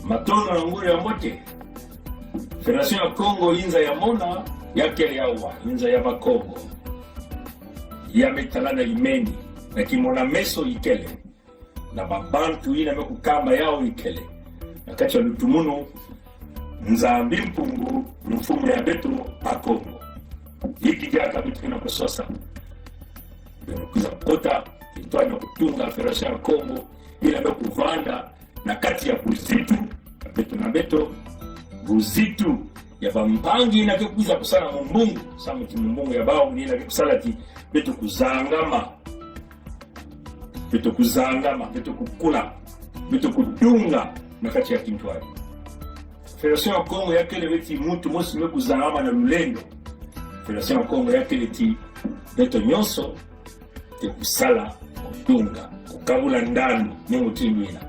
matono na nguru ya mote Federation ya Kongo inza ya mona yake yawa inza ya bakongo ya metalana imeni na kimona meso ikele na babantu ina mekukamba yao ikele na kacha lutumuno nzambi mpungu mfumu ya betu bakongo hiki jaka bitu na kusosa kuza kota itwanya kutunga Federation ya Kongo ina mekuvanda na kati ya buzitu betu na beto buzitu ya bampangi na kuza kusala mumbungu samu kimumbungu ya bao ni na kusala ti betu kuzangama betu kukula betu kutunga na kati ya kintwari Federation ya Kongo yakele beti mutu mosi mekuzangama na lulendo Federation ya Kongo yakele ti beto nyonso te kusala kutunga kukabula ndani ni mutimina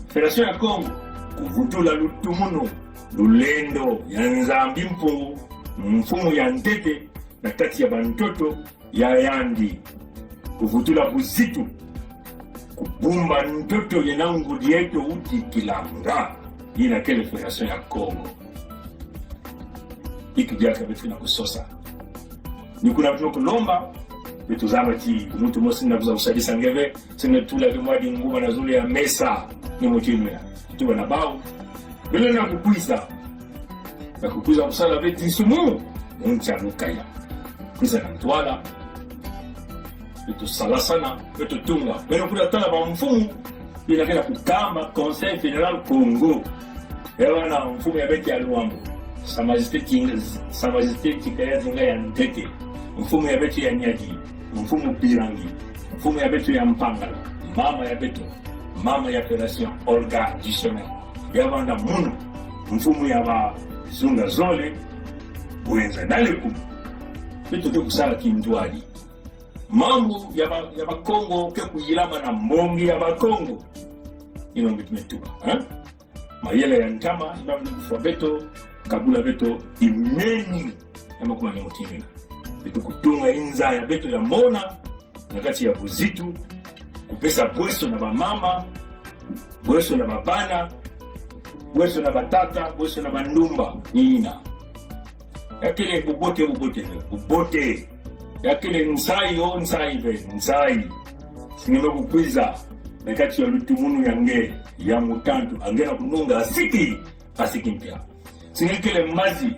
Federation ya Kongo kuvutula lutumuno lulendo ya nzambi mpungu mfumu ya ntete na kati ya bantoto ya yandi kuvutula buzitu kubumba ntoto yenangu dieto uti kilanga ina kele Federation ya Kongo ikijaka betu na kusosa ni kuna mtu kulomba betu zama ti mtu mosi na kuza usadisa ngeve sine tula kimwadi nguma na zule ya mesa ni mutinu ya tuwa na bao bila na kukuiza kusala beti sumu ncha lukaya kuiza na mtuala betu sala sana betu tunga beno kula tala ba mfumu bila kila kukamba Conseil Fédéral Congo ewa na mfumu ya beti ya Luambo Sa Majesté Chikaya Zinga ya Ntete mfumu ya beti ya Nyadi mfumu Pirangi mfumu ya beti ya Mpangala mama ya Federation Olga Jishome ewa na munu mfumu ya ba Zunga Zole Buenza Daleku betu ke kusala kindwali mambo ya bakongo ke kuyilama na mbongi ya bakongo ino mitumetuba mayele ya ntama ibamu kufwa beto kabula beto imeni ya makuma ni mutimina beto kutunga inza ya beto ya mona na kati ya buzitu kupesa bweso na bamama bweso na babana bweso na batata bweso na bandumba nina yakele bubote yakele nsai sinime kukwiza nakati ya lutumunu yange ya mutantu angena kununga asiki mpya sinekele mazi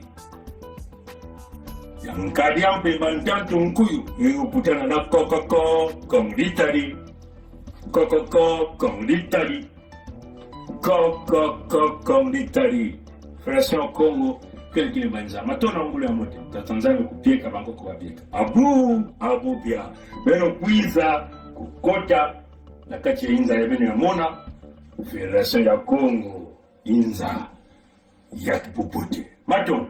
ya nkadi ya mpemba ntantu nkuyu yukutana na kokoko kongditari Federation Congo kele kile banza matona ngulu ya mote tatanzania kupieka bangoko wapieka abu bia beno kwiza kukota na kati ya inza ya beno ya mona Federation ya Congo inza ya kipopote matona